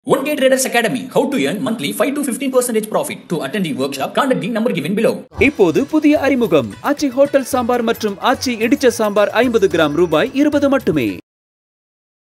1K Traders Academy. How to earn monthly 5 to 15% profit. To attend the workshop, contact the number given below. இப்போது புதிய அறிமுகம் ஆச்சி hotel sambar மற்றும் ஆச்சி இடிச்ச sambar 50 gram ரூபாய் 20 மட்டுமே.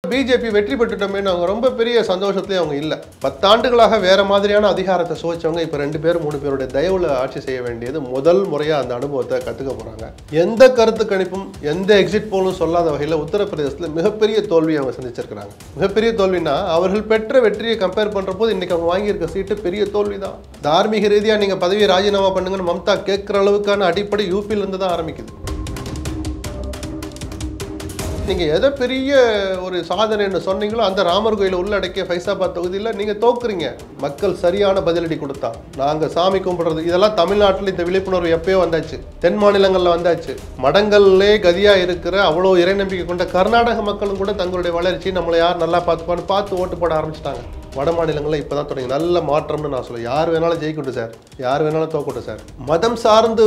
பிஜேபி வெற்றி பெற்றுட்டோமே அவங்க ரொம்ப பெரிய சந்தோஷத்துலேயே அவங்க இல்லை. 10 ஆண்டுகளாக வேற மாதிரியான அதிகாரத்தை சுவைச்சவங்க இப்போ 2 பேர் 3 பேருடைய தயவுல ஆட்சி செய்ய வேண்டியது முதல் முறையாக அந்த அனுபவத்தை கற்றுக்க போகிறாங்க. எந்த கருத்து கணிப்பும் எந்த எக்ஸிட் போலும் சொல்லாத வகையில் உத்தரப்பிரதேசத்தில் மிகப்பெரிய தோல்வி அவங்க சந்திச்சிருக்கிறாங்க. மிகப்பெரிய தோல்வினா அவர்கள் பெற்ற வெற்றியை கம்பேர் பண்ணுற போது இன்னைக்கு அவங்க வாங்கியிருக்க சீட்டு பெரிய தோல்வி தான். தார்மீக ரீதியாக நீங்கள் பதவியை ராஜினாமா பண்ணுங்கன்னு மம்தா கேட்குற அளவுக்கான அடிப்படை யூபியிலிருந்து தான் ஆரம்பிக்குது. நீங்கள் எதை பெரிய ஒரு சாதனைன்னு சொன்னீங்களோ அந்த ராமர் கோயிலை உள்ளடக்கிய ஃபைசாபாத் தொகுதியில் நீங்கள் தோக்குறீங்க. மக்கள் சரியான பதிலடி கொடுத்தா நாங்கள் சாமி கும்பிடுறது இதெல்லாம் தமிழ்நாட்டில் இந்த விழிப்புணர்வு எப்பயோ வந்தாச்சு, தென் மாநிலங்களில் வந்தாச்சு. மடங்கள்லே கதியாக இருக்கிற அவ்வளோ இறை நம்பிக்கை கொண்ட கர்நாடக மக்களும் கூட தங்களுடைய வளர்ச்சி நம்மளை யார் நல்லா பார்த்து ஓட்டு போட ஆரம்பிச்சிட்டாங்க. வட மாநிலங்களில் இப்போ தான் தொடங்கி நல்ல மாற்றம்னு நான் சொல்லுவேன். யார் வேணாலும் ஜெயிக்கட்டும் சார், யார் வேணாலும் தோக்கட்டும் சார். மதம் சார்ந்து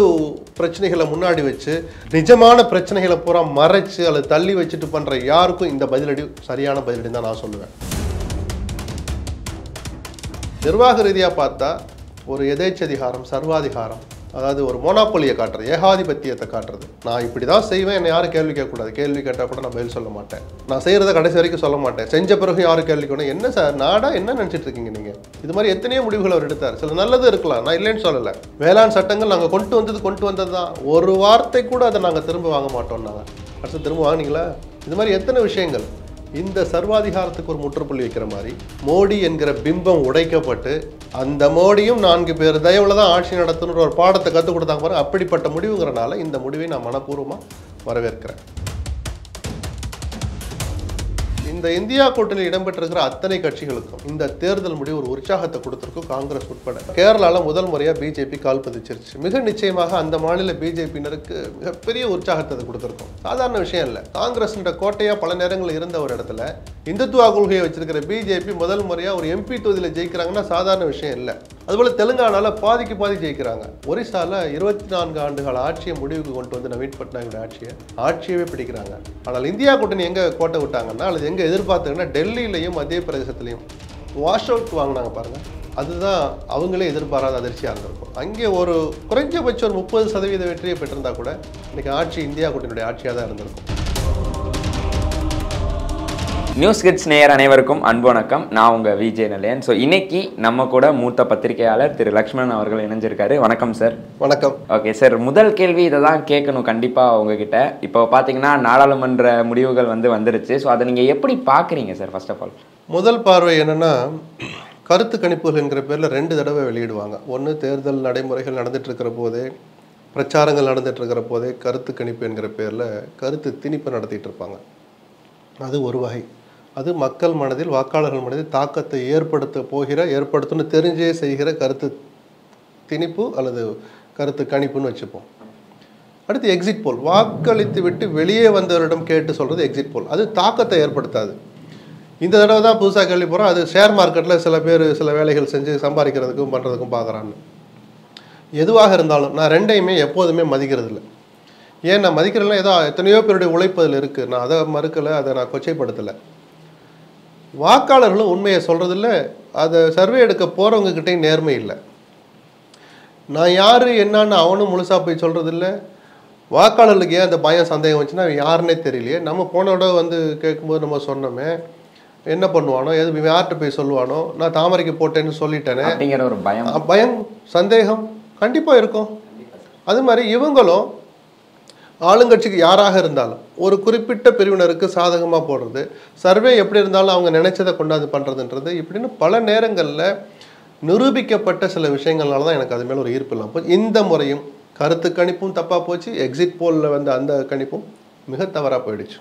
பிரச்சனைகளை முன்னாடி வச்சு நிஜமான பிரச்சனைகளை பூரா மறைச்சு அல்லது தள்ளி வச்சுட்டு பண்ணுற யாருக்கும் இந்த பதிலடி சரியான பதிலடி தான் நான் சொல்லுவேன். நிர்வாக ரீதியாக பார்த்தா ஒரு எதேச்சதிகாரம், சர்வாதிகாரம், அதாவது ஒரு மோனாப்பொலியை காட்டுறது, ஏகாதிபத்தியத்தை காட்டுறது. நான் இப்படி தான் செய்வேன், என்னை யாரும் கேள்வி கேட்கக்கூடாது, கேள்வி கேட்டால் கூட நான் பதில் சொல்ல மாட்டேன், நான் செய்கிறத கடைசி வரைக்கும் சொல்ல மாட்டேன், செஞ்ச பிறகு யாரும் கேள்வி கேட்கணும். என்ன சார் நாடா என்ன நினச்சிட்டு இருக்கீங்க நீங்கள்? இது மாதிரி எத்தனையோ முடிவுகள் அவர் எடுத்தார். சில நல்லது இருக்கலாம், நான் இல்லைன்னு சொல்லலை. வேளாண் சட்டங்கள் நாங்கள் கொண்டு வந்தது தான். ஒரு வார்த்தை கூட அதை நாங்கள் திரும்ப வாங்க மாட்டோம். நாங்கள் அடுத்து திரும்ப வாங்கினீங்களா? இது மாதிரி எத்தனை விஷயங்கள். இந்த சர்வாதிகாரத்துக்கு ஒரு முற்றுப்புள்ளி வைக்கிற மாதிரி மோடி என்கிற பிம்பம் உடைக்கப்பட்டு அந்த மோடியும் 4 பேர் தயவுல தான் ஆட்சி நடத்தணுன்ற ஒரு பாடத்தை கற்றுக் கொடுத்தாங்க பாருங்க. அப்படிப்பட்ட முடிவுங்கிறனால இந்த முடிவை நான் மனப்பூர்வமாக வரவேற்கிறேன். இந்த இந்தியா கூட்டணியில் இடம்பெற்றிருக்கிற அத்தனை கட்சிகளுக்கும் இந்த தேர்தல் முடிவு ஒரு உற்சாகத்தை கொடுத்திருக்கும். காங்கிரஸ் உட்பட கேரளாவில் முதல் முறையாக பிஜேபி கால் பதிச்சிருச்சு. மிக நிச்சயமாக அந்த மாநில பிஜேபியினருக்கு மிகப்பெரிய உற்சாகத்தை கொடுத்திருக்கும். சாதாரண விஷயம் இல்லை. காங்கிரஸ் கோட்டையாக பல நேரங்களில் இருந்த ஒரு இடத்துல இந்துத்துவா கொள்கையை வச்சிருக்கிற பிஜேபி முதல் முறையாக ஒரு எம்பி தொகுதியில் ஜெயிக்கிறாங்கன்னா சாதாரண விஷயம் இல்லை. அதுபோல் தெலுங்கானால பாதிக்கு பாதி ஜெயிக்கிறாங்க. ஒரிசால 24 ஆண்டுகள் ஆட்சியை முடிவுக்கு கொண்டு வந்து நவீன் பட்நாயகோட ஆட்சியவே பிடிக்கிறாங்க. ஆனால் இந்தியா கூட்டணி எங்கே கோட்டை விட்டாங்கன்னா அல்லது எங்கே எதிர்பார்த்தாங்கன்னா டெல்லியிலையும் மத்திய பிரதேசத்திலையும் வாஷ் அவுட் வாங்கினாங்க பாருங்க. அதுதான் அவங்களே எதிர்பாராத அதிர்ச்சியாக இருந்திருக்கும். அங்கே ஒரு குறைஞ்சபட்சம் ஒரு 30% வெற்றியை பெற்றிருந்தா கூட இன்னைக்கு ஆட்சி இந்தியா கூட்டணியுடைய ஆட்சியாக தான் இருந்திருக்கும். நியூஸ் கிட்ஸ் நேயர் அனைவருக்கும் அன்பு வணக்கம். நான் உங்கள் விஜய் நிலையன். ஸோ இன்னைக்கு நம்ம கூட மூத்த பத்திரிகையாளர் திரு லக்ஷ்மணன் அவர்கள் இணைஞ்சிருக்காரு. வணக்கம் சார். வணக்கம். ஓகே சார், முதல் கேள்வி இதை தான் கேட்கணும் கண்டிப்பாக உங்ககிட்ட. இப்போ பார்த்தீங்கன்னா நாடாளுமன்ற முடிவுகள் வந்துருச்சு. ஸோ அதை நீங்கள் எப்படி பார்க்குறீங்க சார்? ஃபர்ஸ்ட் ஆஃப் ஆல் முதல் பார்வை என்னென்னா, கருத்து கணிப்புகள் என்கிற பேரில் 2 தடவை வெளியிடுவாங்க. ஒன்று தேர்தல் நடைமுறைகள் நடந்துட்டு இருக்கிற போதே, பிரச்சாரங்கள் நடந்துட்டு இருக்கிற போதே கருத்து கணிப்பு என்கிற பேரில் கருத்து திணிப்பு நடத்திட்டு இருப்பாங்க. அது ஒரு வகை. அது மக்கள் மனதில், வாக்காளர்கள் மனதில் தாக்கத்தை ஏற்படுத்தணும்னு தெரிஞ்சே செய்கிற கருத்து திணிப்பு அல்லது கருத்து கணிப்புன்னு வச்சுப்போம். அடுத்து எக்ஸிட் போல், வாக்களித்து விட்டு வெளியே வந்தவரிடம் கேட்டு சொல்கிறது எக்ஸிட் போல். அது தாக்கத்தை ஏற்படுத்தாது. இந்த தடவை தான் புதுசாக கேள்வி போகிறோம். அது ஷேர் மார்க்கெட்டில் சில பேர் சில வேலைகள் செஞ்சு சம்பாதிக்கிறதுக்கும் பண்ணுறதுக்கும் பார்க்குறான்னு. எதுவாக இருந்தாலும் நான் 2யுமே எப்போதுமே மதிக்கிறது இல்லை. ஏன் நான் மதிக்கிறதுலாம் ஏதோ எத்தனையோ பேருடைய உழைப்பு அதில் இருக்குது. நான் அதை மறுக்கலை, அதை நான் கொச்சைப்படுத்தலை. வாக்காளர்களும் உண்மையை சொல்கிறதில்ல, அதை சர்வே எடுக்க போகிறவங்ககிட்டையும் நேர்மை இல்லை. நான் யார் என்னான்னு அவனும் முழுசாக போய் சொல்கிறதில்ல. வாக்காளர்களுக்கு ஏன் அந்த பயம் சந்தேகம் வச்சுன்னா யாருன்னே தெரியலையே. நம்ம போனோட கேட்கும்போது நம்ம சொன்னோமே, என்ன பண்ணுவானோ, எது யார்கிட்ட போய் சொல்லுவானோ, நான் தாமரைக்கு போட்டேன்னு சொல்லிட்டேனே அப்படிங்கிற ஒரு பயம் சந்தேகம் கண்டிப்பாக இருக்கும். அது மாதிரி இவங்களும் ஆளுங்கட்சிக்கு யாராக இருந்தாலும் ஒரு குறிப்பிட்ட பிரிவினருக்கு சாதகமாக போடுறது, சர்வே எப்படி இருந்தாலும் அவங்க நினைச்சதை கொண்டாந்து பண்ணுறதுன்றது இப்படின்னு பல நேரங்களில் நிரூபிக்கப்பட்ட சில விஷயங்கள்னால தான் எனக்கு அது மேலே ஒரு ஈர்ப்பு இல்லாமல் போச்சு. இந்த முறையும் கருத்து கணிப்பும் தப்பாக போச்சு, எக்ஸிட் போலில் அந்த கணிப்பும் மிக தவறாக போயிடுச்சு.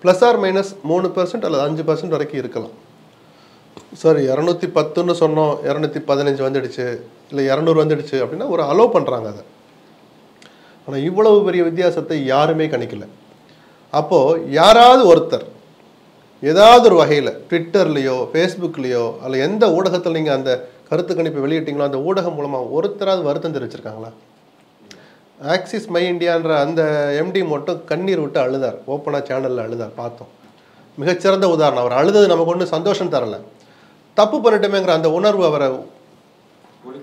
+/- 3% அல்லது 5% வரைக்கும் இருக்கலாம். சார் 210ன்னு சொன்னோம், 215 வந்துடுச்சு, இல்லை 200 வந்துடுச்சு அப்படின்னா ஒரு அலோவ் பண்ணுறாங்க அதை. ஆனால் இவ்வளவு பெரிய வித்தியாசத்தை யாருமே கணிக்கல. அப்போது யாராவது ஒருத்தர் ஏதாவது ஒரு வகையில் ட்விட்டர்லேயோ ஃபேஸ்புக்லேயோ அல்ல எந்த ஊடகத்தில் நீங்கள் அந்த கருத்து கணிப்பை வெளியிட்டீங்களோ அந்த ஊடகம் மூலமாக ஒருத்தராவது வருத்தம் தெரிவிச்சிருக்காங்களா? ஆக்சிஸ் மை இந்தியான்ற அந்த எம்டி மட்டும் கண்ணீர் விட்டு அழுதார். ஓப்பனாக சேனலில் அழுதார், பார்த்தோம். மிகச்சிறந்த உதாரணம். அவர் அழுதது நமக்கு ஒன்றும் சந்தோஷம் தரலை. தப்பு பண்ணிட்டோமேங்கிற அந்த உணர்வு அவரை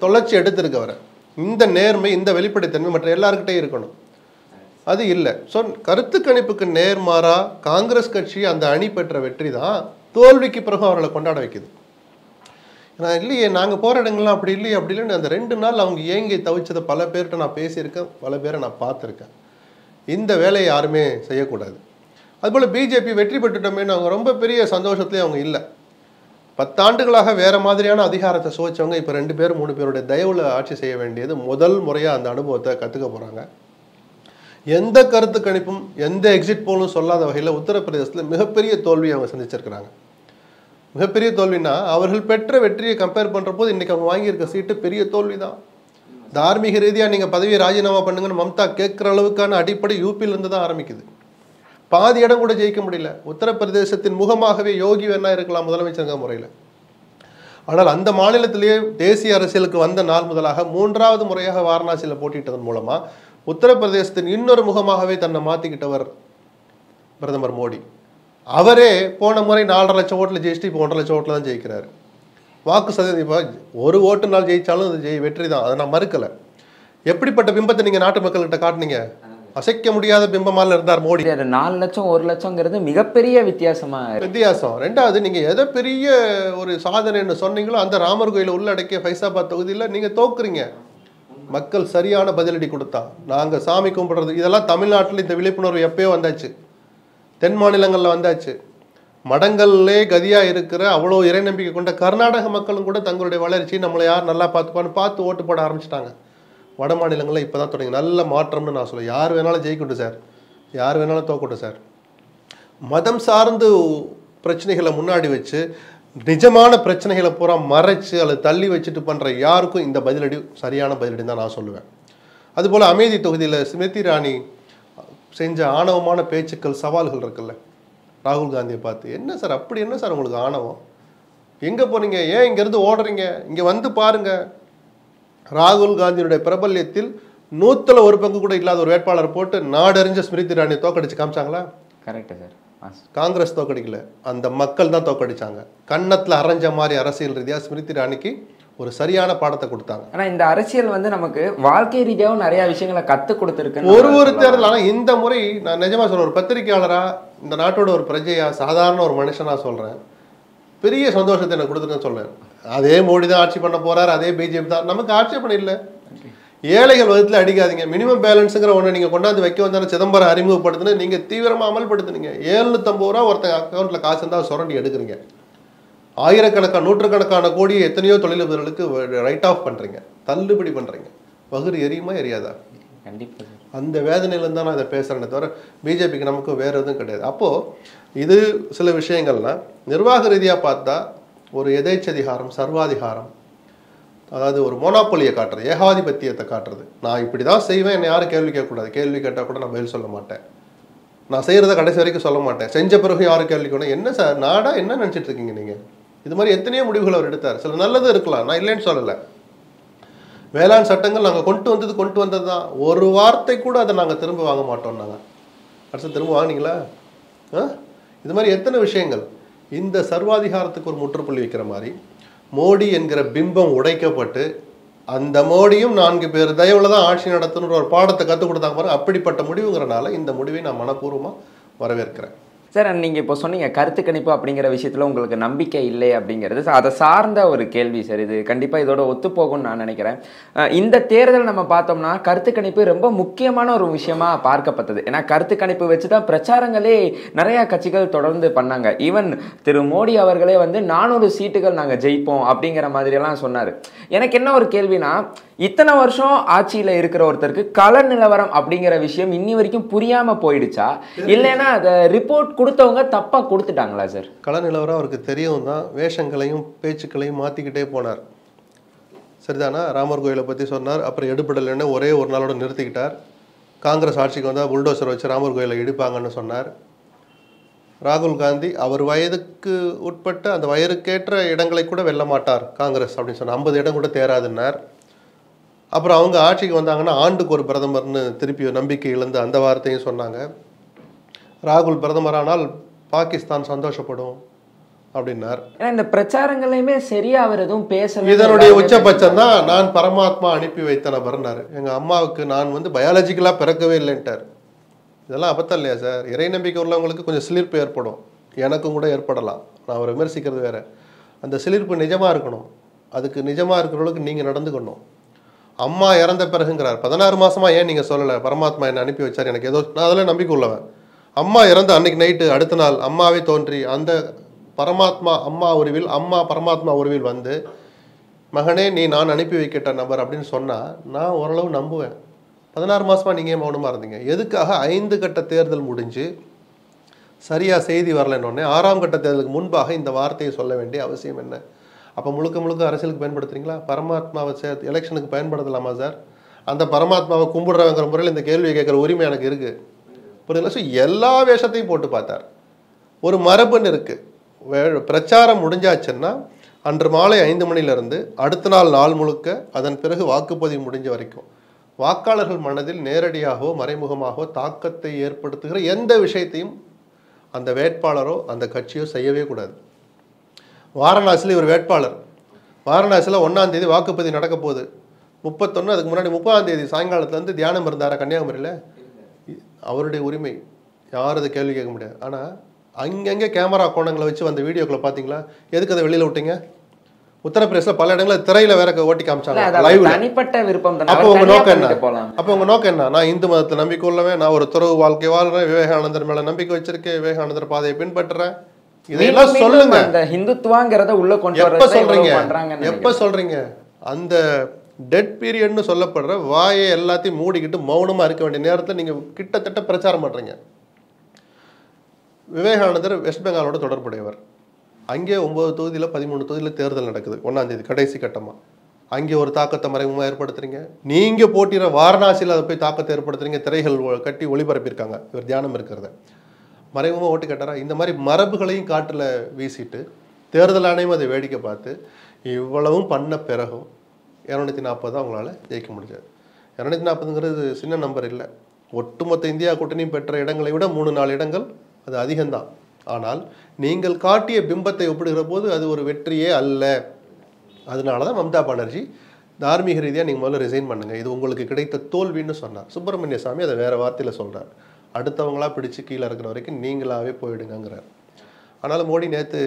தொலைச்சி எடுத்திருக்கு. அவரை இந்த நேர்மை, இந்த வெளிப்படைத்தன்மை மற்ற எல்லாருக்கிட்டே இருக்கணும். அது இல்லை. ஸோ கருத்து கணிப்புக்கு நேர்மாறா காங்கிரஸ் கட்சி அந்த அணி பெற்ற வெற்றி தான் தோல்விக்கு பிறகு அவர்களை கொண்டாட வைக்குது. நான் இல்லையே, நாங்கள் போகிற இடங்கள்லாம் அப்படி இல்லையே, அப்படி இல்லைன்னு அந்த 2 நாள் அவங்க ஏங்கி தவிச்சதை பல பேர்கிட்ட நான் பேசியிருக்கேன், பல பேரை நான் பார்த்துருக்கேன். இந்த வேலையை யாருமே செய்யக்கூடாது. அதுபோல் பிஜேபி வெற்றி பெற்றுட்டோமேன்னு அவங்க ரொம்ப பெரிய சந்தோஷத்துலேயே அவங்க இல்லை. 10 ஆண்டுகளாக வேறு மாதிரியான அதிகாரத்தை சுவைச்சவங்க இப்போ 2 பேர் 3 பேருடைய தயவில் ஆட்சி செய்ய வேண்டியது முதல் முறையாக அந்த அனுபவத்தை கற்றுக்க போகிறாங்க. எந்த கருத்து கணிப்பும் எந்த எக்ஸிட் போலும் சொல்லாத வகையில் உத்தரப்பிரதேசத்தில் மிகப்பெரிய தோல்வியை அவங்க சந்திச்சிருக்கிறாங்க. மிகப்பெரிய தோல்வினா அவர்கள் பெற்ற வெற்றியை கம்பேர் பண்ணுற போது இன்றைக்கி அவங்க வாங்கியிருக்க சீட்டு பெரிய தோல்வி தான். தார்மீக ரீதியாக நீங்கள் பதவியை ராஜினாமா பண்ணுங்கன்னு மம்தா கேட்குற அளவுக்கான அடிப்படை யூபியிலிருந்து தான் ஆரம்பிக்குது. பாதி இடம் கூட ஜெயிக்க முடியல. உத்தரப்பிரதேசத்தின் முகமாகவே யோகி வேணா இருக்கலாம் முதலமைச்சருங்க முறையில். ஆனால் அந்த மாநிலத்திலேயே தேசிய அரசியலுக்கு வந்த நாள் முதலாக 3வது முறையாக வாரணாசியில் போட்டியிட்டதன் மூலமாக உத்தரப்பிரதேசத்தின் இன்னொரு முகமாகவே தன்னை மாற்றிக்கிட்டவர் பிரதமர் மோடி. அவரே போன முறை 4.5 லட்சம் ஓட்டில் ஜெயிச்சுட்டு இப்போ 1.5 லட்சம் ஓட்டில் தான் ஜெயிக்கிறாரு. வாக்கு சதவீதம் இப்போ 1 ஓட்டு நாள் ஜெயிச்சாலும் அது வெற்றி தான், அதை நான் மறுக்கலை. எப்படிப்பட்ட பிம்பத்தை நீங்கள் நாட்டு மக்கள்கிட்ட காட்டினீங்க? அசைக்க முடியாத பிம்பமாக இருந்தார் மோடி. 4 லட்சம் 1 லட்சங்கிறது மிகப்பெரிய வித்தியாசம். 2வது, நீங்கள் எதை பெரிய ஒரு சாதனைன்னு சொன்னீங்களோ அந்த ராமர் கோயிலை உள்ளடக்கிய ஃபைசாபாத் தொகுதியில் நீங்கள் தோக்குறீங்க. மக்கள் சரியான பதிலடி கொடுத்தா. நாங்கள் சாமி கும்பிடுறது இதெல்லாம் தமிழ்நாட்டில் இந்த விழிப்புணர்வு எப்பயோ வந்தாச்சு, தென் மாநிலங்களில் வந்தாச்சு. மடங்கள்லே கதியாக இருக்கிற அவ்வளோ இறை நம்பிக்கை கொண்ட கர்நாடக மக்களும் கூட தங்களுடைய வளர்ச்சி நம்மளை யார் நல்லா பார்த்து ஓட்டு போட ஆரம்பிச்சிட்டாங்க. வட மாநிலங்களில் இப்போ தான் தொடங்கி நல்ல மாற்றம்னு நான் சொல்லுவேன். யார் வேணாலும் ஜெயிக்கட்டும் சார், யார் வேணாலும் தோக்கட்டும் சார். மதம் சார்ந்து பிரச்சனைகளை முன்னாடி வச்சு நிஜமான பிரச்சனைகளை பூரா மறைச்சு அல்லது தள்ளி வச்சுட்டு பண்ணுற யாருக்கும் இந்த பதிலடி சரியான பதிலடி தான் நான் சொல்லுவேன். அதுபோல் அமேதி தொகுதியில் ஸ்மிருதி இரானி செஞ்ச ஆணவமான பேச்சுக்கள், சவால்கள் இருக்குல்ல, ராகுல் காந்தியை பார்த்து, என்ன சார் அப்படி என்ன சார் உங்களுக்கு ஆணவம்? எங்கே போனீங்க? ஏன் இங்கேருந்து ஓடுறீங்க? இங்கே வந்து பாருங்கள். ராகுல் காந்தியுடைய பிரபல்யத்தில் 100% பங்கு கூட இல்லாத ஒரு வேட்பாளர் போட்டு நாடறிஞ்ச ஸ்மிருதி இரானியை தோக்கடிச்சு காமிச்சாங்களா? Correct sir. காங்கிரஸ் தோக்கடிக்கல, அந்த மக்கள் தான் தோக்கடிச்சாங்க. கன்னத்தில் அரைஞ்ச மாதிரி அரசியல் ரீதியாக ஸ்மிருதி இரானிக்கு ஒரு சரியான பாடத்தை கொடுத்தாங்க. ஆனால் இந்த அரசியல் வந்து நமக்கு வாழ்க்கை ரீதியாகவும் நிறைய விஷயங்களை கற்றுக் கொடுத்துருக்கு ஒரு தேர்தல். ஆனால் இந்த முறை நான் நிஜமாக சொல்கிறேன், ஒரு பத்திரிகையாளராக, இந்த நாட்டோட ஒரு பிரஜையா, சாதாரண ஒரு மனுஷனாக சொல்கிறேன், பெரிய சந்தோஷத்தை எனக்கு கொடுத்துருன்னு சொல்கிறேன். அதே மோடி தான் ஆட்சி பண்ண போகிறார், அதே பிஜேபி தான். நமக்கு ஆட்சேபணம் இல்லை. ஏழைகள் வகுத்தில் அடிக்காதீங்க. மினிமம் பேலன்ஸுங்கிற ஒன்று நீங்கள் கொண்டாந்து வைக்க வந்தாலும் சிதம்பரம் அறிமுகப்படுத்துன்னு நீங்கள் தீவிரமாக அமல்படுத்துனீங்க. 750 ரூபா ஒருத்தங்க அக்கௌண்ட்டில் காசு இருந்தால் சுரண்டி எடுக்கிறீங்க. ஆயிரக்கணக்கான 100கணக்கான கோடியை எத்தனையோ தொழிலதிபர்களுக்கு ரைட் ஆஃப் பண்ணுறீங்க, தள்ளுபடி பண்ணுறீங்க. பகுதி எரியுமா எரியாதா? கண்டிப்பாக. அந்த வேதனையிலேருந்து தான் நான் இதை பேசுகிறேனே தவிர பிஜேபிக்கு நமக்கும் வேறு எதுவும் கிடையாது. அப்போது இது சில விஷயங்கள்லாம் நிர்வாக ரீதியாக பார்த்தா ஒரு எதேச்சதிகாரம், சர்வாதிகாரம், அதாவது ஒரு மோனோபொலியை காட்டுறது, ஏகாதிபத்தியத்தை காட்டுறது. நான் இப்படி தான் செய்வேன், என்னை யாரும் கேள்வி கேட்கக்கூடாது. கேள்வி கேட்டால் கூட நான் பதில் சொல்ல மாட்டேன். நான் செய்கிறத கடைசி வரைக்கும் சொல்ல மாட்டேன். செஞ்ச பிறகு யாரும் கேள்வி கேட்கணும். என்ன சார் நாடா என்ன நினச்சிட்டு இருக்கீங்க நீங்கள்? இது மாதிரி எத்தனையோ முடிவுகள் அவர் எடுத்தார். சில நல்லது இருக்கலாம், நான் இல்லைன்னு சொல்லலை. வேளாண் சட்டங்கள் நாங்கள் கொண்டு வந்தது தான். ஒரு வார்த்தை கூட அதை நாங்கள் திரும்ப வாங்க மாட்டோம். நாங்கள் அடுத்து திரும்ப வாங்கினீங்களா? இது மாதிரி எத்தனை விஷயங்கள். இந்த சர்வாதிகாரத்துக்கு ஒரு முற்றுப்புள்ளி வைக்கிற மாதிரி மோடி என்கிற பிம்பம் உடைக்கப்பட்டு அந்த மோடியும் 4 பேர் தயவுல தான் ஆட்சி நடத்தணுன்ற ஒரு பாடத்தை கற்றுக் கொடுத்தாங்க பாருங்க. அப்படிப்பட்ட முடிவுங்கிறனால இந்த முடிவை நான் மனப்பூர்வமாக வரவேற்கிறேன். சார், நீங்கள் இப்போ சொன்னீங்க கருத்து கணிப்பு அப்படிங்கிற விஷயத்தில் உங்களுக்கு நம்பிக்கை இல்லை அப்படிங்கிறது. அதை சார்ந்த ஒரு கேள்வி சார். இது கண்டிப்பாக இதோட ஒத்துப்போகும்னு நான் நினைக்கிறேன். இந்த தேர்தல் நம்ம பார்த்தோம்னா கருத்து கணிப்பு ரொம்ப முக்கியமான ஒரு விஷயமா பார்க்கப்பட்டது. ஏன்னா கருத்து கணிப்பு வச்சு தான் பிரச்சாரங்களே நிறையா கட்சிகள் தொடர்ந்து பண்ணாங்க. ஈவன் திரு மோடி அவர்களே வந்து 400 சீட்டுகள் நாங்கள் ஜெயிப்போம் அப்படிங்கிற மாதிரியெல்லாம் சொன்னார். எனக்கு என்ன ஒரு கேள்வினா, இத்தனை வருஷம் ஆட்சியில் இருக்கிற ஒருத்தருக்கு கள நிலவரம் அப்படிங்கிற விஷயம் இன்னி வரைக்கும் புரியாமல் போயிடுச்சா, இல்லைன்னா அதை ரிப்போர்ட் கொடுத்தவங்க தப்பாக கொடுத்துட்டாங்களா சார்? கள நிலவரம் அவருக்கு தெரியும் தான், வேஷங்களையும் பேச்சுக்களையும் மாற்றிக்கிட்டே போனார். சரிதானா? ராமர் கோயிலை பற்றி சொன்னார், அப்புறம் எடுபடலைன்னு ஒரே ஒரு நாளோட நிறுத்திக்கிட்டார். காங்கிரஸ் ஆட்சிக்கு வந்தால் புல்டோசர் வச்சு ராமர் கோயிலை இடிப்பாங்கன்னு சொன்னார். ராகுல் காந்தி அவர் வயதுக்கு உட்பட்ட அந்த வயதுக்கேற்ற இடங்களை கூட வெல்ல மாட்டார் காங்கிரஸ் அப்படின்னு சொன்னார். 50 இடம் கூட தேராதுன்னார். அப்புறம் அவங்க ஆட்சிக்கு வந்தாங்கன்னா ஆண்டுக்கு ஒரு பிரதமர்னு திருப்பி நம்பிக்கை இழந்து அந்த வார்த்தையும் சொன்னாங்க. ராகுல் பிரதமரானால் பாகிஸ்தான் சந்தோஷப்படும் அப்படின்னார். இந்த பிரச்சாரங்களையுமே சரியா அவர் எதுவும் பேசல. இதனுடைய உச்சபட்சம் தான் நான் பரமாத்மா அனுப்பி வைத்த நபர்னாரு. எங்க அம்மாவுக்கு நான் பயாலஜிக்கலா பிறக்கவே இல்லைன்ட்டார். இதெல்லாம் அபத்தம் இல்லையா சார்? இறை நம்பிக்கை உள்ளவங்களுக்கு கொஞ்சம் சிலிர்ப்பு ஏற்படும், எனக்கும் கூட ஏற்படலாம். நான் அவரை விமர்சிக்கிறது வேற. அந்த சிலிர்ப்பு நிஜமா இருக்கணும். அதுக்கு நிஜமா இருக்கிறவங்களுக்கு நீங்க நடந்துக்கணும். அம்மா இறந்த பிறகுங்கிறார். 16 மாசமா ஏன் நீங்க சொல்லலை பரமாத்மா என்னை அனுப்பி வச்சார்? எனக்கு ஏதோ நான் அதெல்லாம் நம்பிக்கை உள்ளவன். அம்மா இறந்த அன்னைக்கு நைட்டு அடுத்த நாள் அம்மாவே தோன்றி அந்த பரமாத்மா அம்மா பரமாத்மா உருவில் வந்து, மகனே நீ நான் அனுப்பி வைக்கிட்ட நபர் அப்படின்னு சொன்னா நான் ஓரளவு நம்புவேன். 16 மாசமா நீங்க ஏன் மௌனமா இருந்தீங்க? எதுக்காக 5 கட்ட தேர்தல் முடிஞ்சு சரியா செய்தி வரலன்னொடனே 6ஆம் கட்ட தேர்தலுக்கு முன்பாக இந்த வார்த்தையை சொல்ல வேண்டிய அவசியம் என்ன? அப்போ முழுக்க முழுக்க அரசியலுக்கு பயன்படுத்துறீங்களா? பரமாத்மாவை எலெக்ஷனுக்கு பயன்படுத்தலாமா சார்? அந்த பரமாத்மாவை கும்பிடுறவங்கிற முறையில் இந்த கேள்வியை கேட்குற உரிமை எனக்கு இருக்கு. புரியுதுல? ஸோ எல்லா வேஷத்தையும் போட்டு பார்த்தார். ஒரு மரபுன்னு இருக்கு. பிரச்சாரம் முடிஞ்சாச்சுன்னா அன்று மாலை 5 மணிலிருந்து அடுத்த நாள் முழுக்க, அதன் பிறகு வாக்குப்பதிவு முடிஞ்ச வரைக்கும் வாக்காளர்கள் மனதில் நேரடியாகவோ மறைமுகமாகவோ தாக்கத்தை ஏற்படுத்துகிற எந்த விஷயத்தையும் அந்த வேட்பாளரோ அந்த கட்சியோ செய்யவே கூடாது. வாரணாசியில் ஒரு வேட்பாளர், வாரணாசியில் 1ஆம் தேதி வாக்குப்பதிவு நடக்க போகுது, 31 அதுக்கு முன்னாடி 30ஆம் தேதி சாயங்காலத்துலேருந்து தியானம் இருந்தாரா கன்னியாகுமரியில்? அவருடைய உரிமை, யாரும் அதை கேள்வி கேட்க முடியாது. ஆனால் அங்கங்கே கேமரா கோணங்களை வச்சு வந்த வீடியோக்களை பார்த்தீங்களா? எதுக்கு அதை வெளியில் விட்டீங்க? உத்தரப்பிரதேசில் பல இடங்களில் திரையில வேற ஓட்டி காமிச்சாங்க லைவ்ல. தனிப்பட்ட விருப்பம். அப்போ உங்க நோக்கம் என்ன? அப்போ உங்க நோக்கம் என்ன? நான் இந்து மதத்தை நம்பிக்கை உள்ளவன், நான் ஒரு துறவு வாழ்க்கை வாழ்றேன், விவேகானந்தர் மேல நம்பிக்கை வச்சிருக்கேன், விவேகானந்தர் பாதையை பின்பற்றுறேன். இதெல்லாம் சொல்லுங்க. அந்த ஹிந்துத்துவங்கிறத உள்ள கொண்டு வர எப்ப சொல்றீங்க? அந்த டெட் பீரியட்னு சொல்லப்படுற வாயை எல்லாத்தையும் மூடிக்கிட்டு மௌனமா இருக்க வேண்டிய நேரத்தில் நீங்க கிட்டத்தட்ட பிரச்சாரம் பண்றீங்க. விவேகானந்தர் வெஸ்ட் பெங்காலோட தொடர்புடையவர். அங்கே 9 தொகுதியில் 13 தொகுதியில் தேர்தல் நடக்குது 1ஆம் தேதி கடைசி கட்டமா. அங்கே ஒரு தாக்கத்தை மறைமுகமாக ஏற்படுத்துறீங்க. நீங்க போட்டிற வாரணாசியில் அதை போய் தாக்கத்தை ஏற்படுத்துறீங்க. திரைகள் கட்டி ஒளிபரப்பியிருக்காங்க இவர் தியானம் இருக்கிறத. மறைமுகமாக ஓட்டு கேட்டாரா? இந்த மாதிரி மரபுகளையும் காட்டில் வீசிட்டு தேர்தல் ஆணையம் அதை வேடிக்கை பார்த்து இவ்வளவும் பண்ண பிறகும் 240 தான் அவங்களால ஜெயிக்க முடியாது. 240ங்கிறது சின்ன நம்பர் இல்லை. ஒட்டுமொத்த இந்தியா கூட்டணியும் பெற்ற இடங்களை விட 3-4 இடங்கள் அது அதிகம்தான். ஆனால் நீங்கள் காட்டிய பிம்பத்தை ஒப்பிடுகிற போது அது ஒரு வெற்றியே அல்ல. அதனால தான் மம்தா பானர்ஜி தார்மீக ரீதியாக நீங்கள் முதல்ல ரிசைன் பண்ணுங்க, இது உங்களுக்கு கிடைத்த தோல்வின்னு சொன்னார். சுப்பிரமணிய சாமி அதை வேற வார்த்தையில் சொல்கிறார். அடுத்தவங்களா பிடிச்சு கீழே இருக்கிற வரைக்கும் நீங்களாவே போயிடுங்கிறார். ஆனாலும் மோடி நேற்று